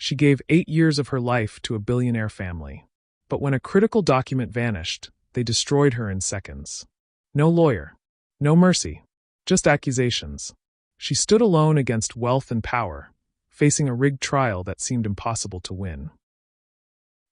She gave 8 years of her life to a billionaire family. But when a critical document vanished, they destroyed her in seconds. No lawyer. No mercy. Just accusations. She stood alone against wealth and power, facing a rigged trial that seemed impossible to win.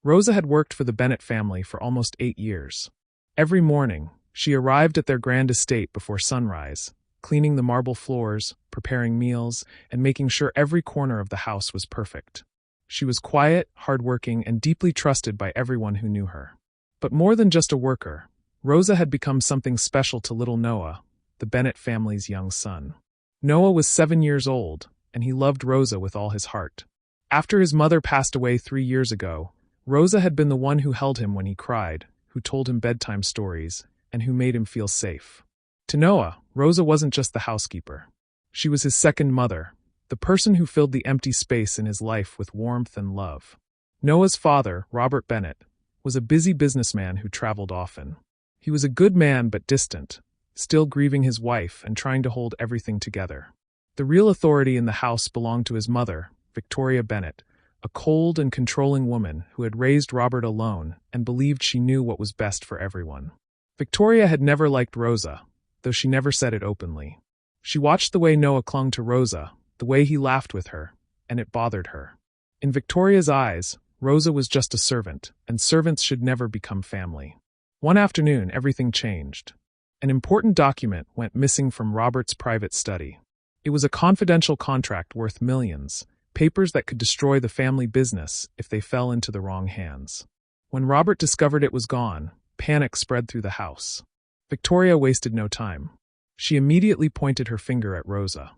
Rosa had worked for the Bennett family for almost 8 years. Every morning, she arrived at their grand estate before sunrise, cleaning the marble floors, preparing meals, and making sure every corner of the house was perfect. She was quiet, hardworking, and deeply trusted by everyone who knew her. But more than just a worker, Rosa had become something special to little Noah, the Bennett family's young son. Noah was 7 years old, and he loved Rosa with all his heart. After his mother passed away 3 years ago, Rosa had been the one who held him when he cried, who told him bedtime stories, and who made him feel safe. To Noah, Rosa wasn't just the housekeeper. She was his second mother, the person who filled the empty space in his life with warmth and love. Noah's father, Robert Bennett, was a busy businessman who traveled often. He was a good man but distant, still grieving his wife and trying to hold everything together. The real authority in the house belonged to his mother, Victoria Bennett, a cold and controlling woman who had raised Robert alone and believed she knew what was best for everyone. Victoria had never liked Rosa, though she never said it openly. She watched the way Noah clung to Rosa, the way he laughed with her, and it bothered her. In Victoria's eyes, Rosa was just a servant, and servants should never become family. One afternoon, everything changed. An important document went missing from Robert's private study. It was a confidential contract worth millions, papers that could destroy the family business if they fell into the wrong hands. When Robert discovered it was gone, panic spread through the house. Victoria wasted no time. She immediately pointed her finger at Rosa.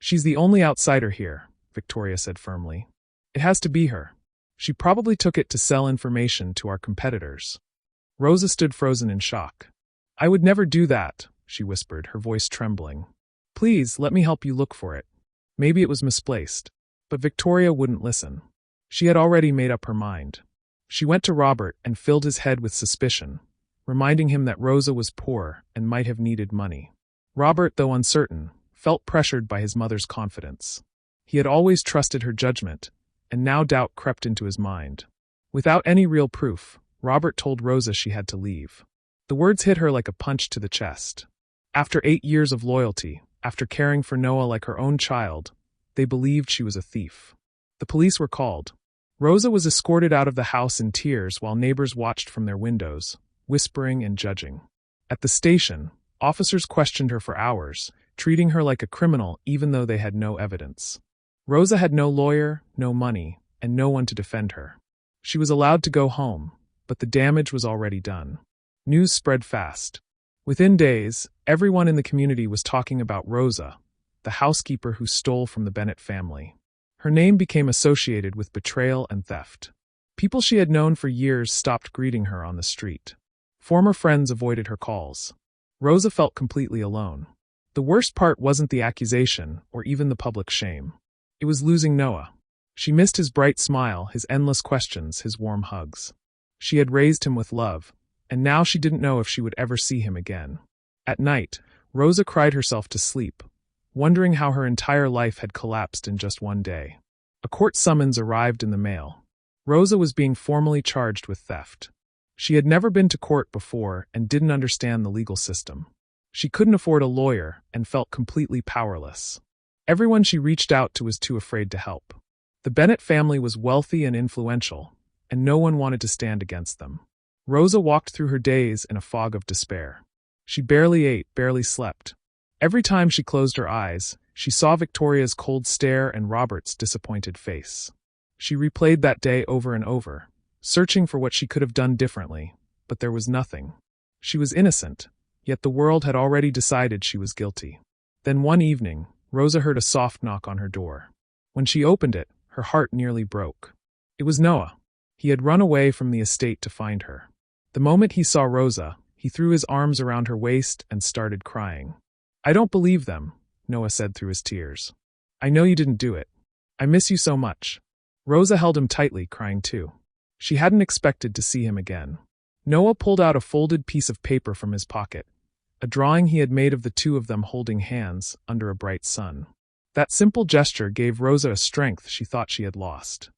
"She's the only outsider here," Victoria said firmly. "It has to be her. She probably took it to sell information to our competitors." Rosa stood frozen in shock. "I would never do that," she whispered, her voice trembling. "Please, let me help you look for it. Maybe it was misplaced." But Victoria wouldn't listen. She had already made up her mind. She went to Robert and filled his head with suspicion, reminding him that Rosa was poor and might have needed money. Robert, though uncertain, felt pressured by his mother's confidence. He had always trusted her judgment, and now doubt crept into his mind. Without any real proof, Robert told Rosa she had to leave. The words hit her like a punch to the chest. After 8 years of loyalty, after caring for Noah like her own child, they believed she was a thief. The police were called. Rosa was escorted out of the house in tears while neighbors watched from their windows, whispering and judging. At the station, officers questioned her for hours, treating her like a criminal even though they had no evidence. Rosa had no lawyer, no money, and no one to defend her. She was allowed to go home, but the damage was already done. News spread fast. Within days, everyone in the community was talking about Rosa, the housekeeper who stole from the Bennett family. Her name became associated with betrayal and theft. People she had known for years stopped greeting her on the street. Former friends avoided her calls. Rosa felt completely alone. The worst part wasn't the accusation or even the public shame. It was losing Noah. She missed his bright smile, his endless questions, his warm hugs. She had raised him with love, and now she didn't know if she would ever see him again. At night, Rosa cried herself to sleep, wondering how her entire life had collapsed in just one day. A court summons arrived in the mail. Rosa was being formally charged with theft. She had never been to court before and didn't understand the legal system. She couldn't afford a lawyer and felt completely powerless. Everyone she reached out to was too afraid to help. The Bennett family was wealthy and influential, and no one wanted to stand against them. Rosa walked through her days in a fog of despair. She barely ate, barely slept. Every time she closed her eyes, she saw Victoria's cold stare and Robert's disappointed face. She replayed that day over and over, searching for what she could have done differently, but there was nothing. She was innocent, yet the world had already decided she was guilty. Then one evening, Rosa heard a soft knock on her door. When she opened it, her heart nearly broke. It was Noah. He had run away from the estate to find her. The moment he saw Rosa, he threw his arms around her waist and started crying. "I don't believe them," Noah said through his tears. "I know you didn't do it. I miss you so much." Rosa held him tightly, crying too. She hadn't expected to see him again. Noah pulled out a folded piece of paper from his pocket, a drawing he had made of the two of them holding hands under a bright sun. That simple gesture gave Rosa a strength she thought she had lost.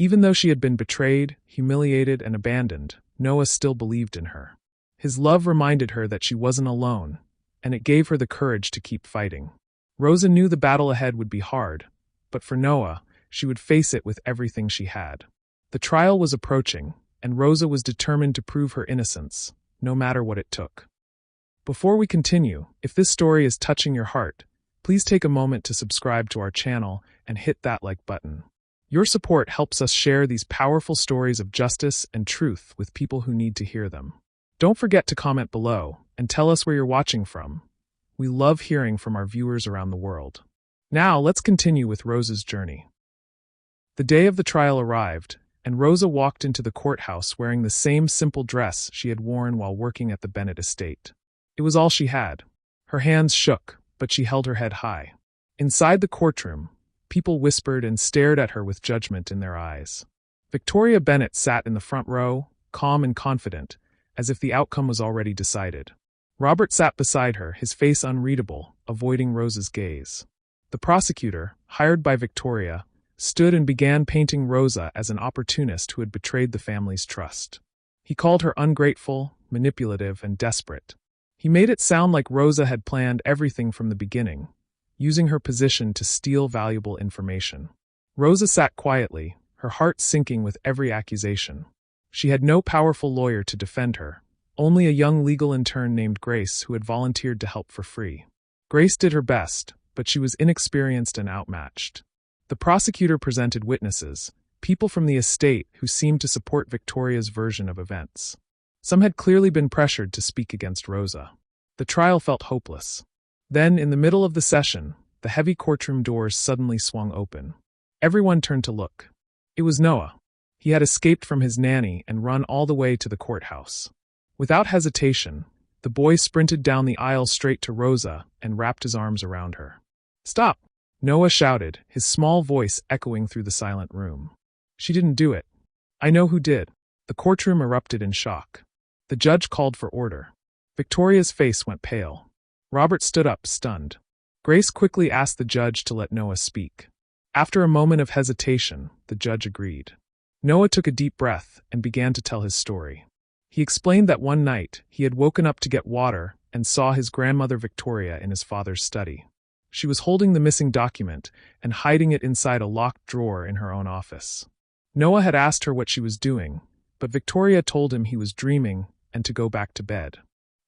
Even though she had been betrayed, humiliated, and abandoned, Noah still believed in her. His love reminded her that she wasn't alone, and it gave her the courage to keep fighting. Rosa knew the battle ahead would be hard, but for Noah, she would face it with everything she had. The trial was approaching, and Rosa was determined to prove her innocence, no matter what it took. Before we continue, if this story is touching your heart, please take a moment to subscribe to our channel and hit that like button. Your support helps us share these powerful stories of justice and truth with people who need to hear them. Don't forget to comment below and tell us where you're watching from. We love hearing from our viewers around the world. Now, let's continue with Rosa's journey. The day of the trial arrived, and Rosa walked into the courthouse wearing the same simple dress she had worn while working at the Bennett estate. It was all she had. Her hands shook, but she held her head high. Inside the courtroom, people whispered and stared at her with judgment in their eyes. Victoria Bennett sat in the front row, calm and confident, as if the outcome was already decided. Robert sat beside her, his face unreadable, avoiding Rosa's gaze. The prosecutor, hired by Victoria, stood and began painting Rosa as an opportunist who had betrayed the family's trust. He called her ungrateful, manipulative, and desperate. He made it sound like Rosa had planned everything from the beginning, using her position to steal valuable information. Rosa sat quietly, her heart sinking with every accusation. She had no powerful lawyer to defend her, only a young legal intern named Grace who had volunteered to help for free. Grace did her best, but she was inexperienced and outmatched. The prosecutor presented witnesses, people from the estate who seemed to support Victoria's version of events. Some had clearly been pressured to speak against Rosa. The trial felt hopeless. Then, in the middle of the session, the heavy courtroom doors suddenly swung open. Everyone turned to look. It was Noah. He had escaped from his nanny and run all the way to the courthouse. Without hesitation, the boy sprinted down the aisle straight to Rosa and wrapped his arms around her. "Stop!" Noah shouted, his small voice echoing through the silent room. "She didn't do it. I know who did." The courtroom erupted in shock. The judge called for order. Victoria's face went pale. Robert stood up, stunned. Grace quickly asked the judge to let Noah speak. After a moment of hesitation, the judge agreed. Noah took a deep breath and began to tell his story. He explained that one night, he had woken up to get water and saw his grandmother Victoria in his father's study. She was holding the missing document and hiding it inside a locked drawer in her own office. Noah had asked her what she was doing, but Victoria told him he was dreaming and to go back to bed.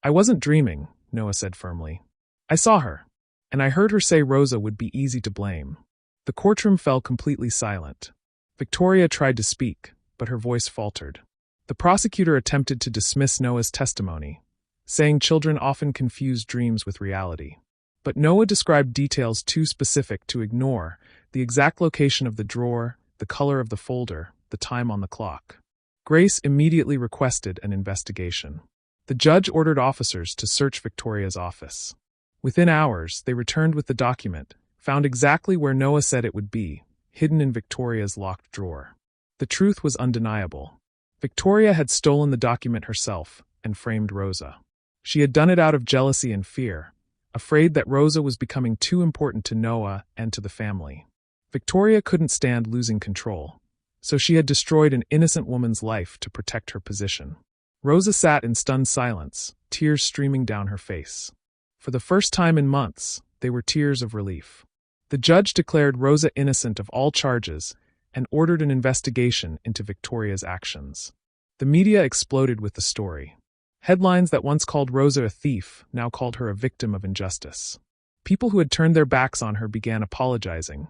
"I wasn't dreaming," Noah said firmly. "I saw her, and I heard her say Rosa would be easy to blame." The courtroom fell completely silent. Victoria tried to speak, but her voice faltered. The prosecutor attempted to dismiss Noah's testimony, saying children often confuse dreams with reality. But Noah described details too specific to ignore: the exact location of the drawer, the color of the folder, the time on the clock. Grace immediately requested an investigation. The judge ordered officers to search Victoria's office. Within hours, they returned with the document, found exactly where Noah said it would be, hidden in Victoria's locked drawer. The truth was undeniable. Victoria had stolen the document herself and framed Rosa. She had done it out of jealousy and fear, afraid that Rosa was becoming too important to Noah and to the family. Victoria couldn't stand losing control, so she had destroyed an innocent woman's life to protect her position. Rosa sat in stunned silence, tears streaming down her face. For the first time in months, they were tears of relief. The judge declared Rosa innocent of all charges and ordered an investigation into Victoria's actions. The media exploded with the story. Headlines that once called Rosa a thief now called her a victim of injustice. People who had turned their backs on her began apologizing,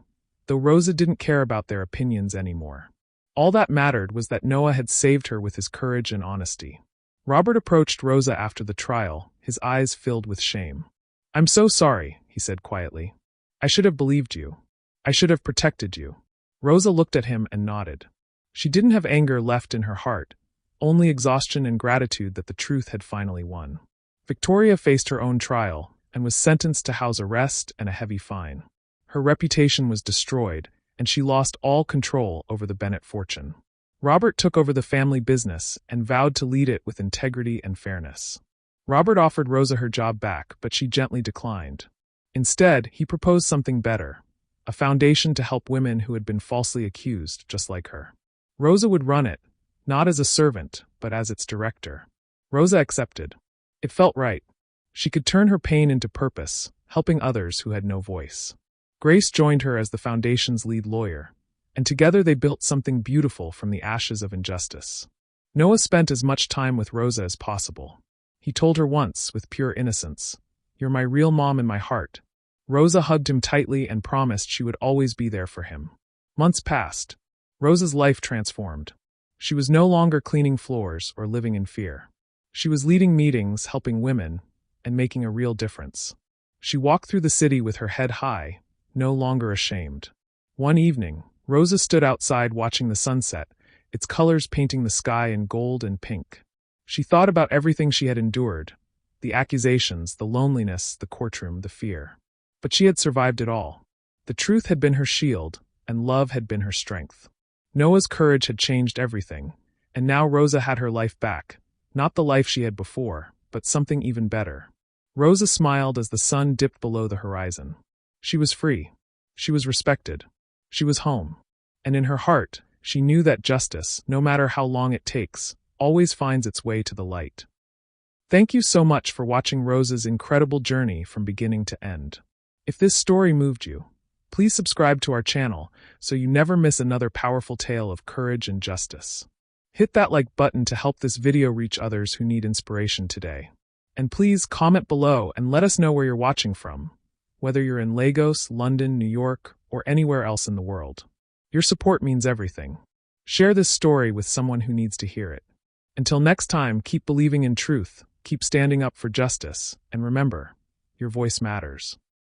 though Rosa didn't care about their opinions anymore. All that mattered was that Noah had saved her with his courage and honesty. Robert approached Rosa after the trial, his eyes filled with shame. "I'm so sorry," he said quietly. "I should have believed you. I should have protected you." Rosa looked at him and nodded. She didn't have anger left in her heart, only exhaustion and gratitude that the truth had finally won. Victoria faced her own trial and was sentenced to house arrest and a heavy fine. Her reputation was destroyed, and she lost all control over the Bennett fortune. Robert took over the family business and vowed to lead it with integrity and fairness. Robert offered Rosa her job back, but she gently declined. Instead, he proposed something better: a foundation to help women who had been falsely accused, just like her. Rosa would run it, not as a servant, but as its director. Rosa accepted. It felt right. She could turn her pain into purpose, helping others who had no voice. Grace joined her as the foundation's lead lawyer, and together they built something beautiful from the ashes of injustice. Noah spent as much time with Rosa as possible. He told her once, with pure innocence, "You're my real mom in my heart." Rosa hugged him tightly and promised she would always be there for him. Months passed. Rosa's life transformed. She was no longer cleaning floors or living in fear. She was leading meetings, helping women, and making a real difference. She walked through the city with her head high, no longer ashamed. One evening, Rosa stood outside watching the sunset, its colors painting the sky in gold and pink. She thought about everything she had endured, the accusations, the loneliness, the courtroom, the fear. But she had survived it all. The truth had been her shield, and love had been her strength. Noah's courage had changed everything, and now Rosa had her life back, not the life she had before, but something even better. Rosa smiled as the sun dipped below the horizon. She was free. She was respected. She was home. And in her heart, she knew that justice, no matter how long it takes, always finds its way to the light. Thank you so much for watching Rosa's incredible journey from beginning to end. If this story moved you, please subscribe to our channel so you never miss another powerful tale of courage and justice. Hit that like button to help this video reach others who need inspiration today. And please comment below and let us know where you're watching from, whether you're in Lagos, London, New York, or anywhere else in the world. Your support means everything. Share this story with someone who needs to hear it. Until next time, keep believing in truth, keep standing up for justice, and remember, your voice matters.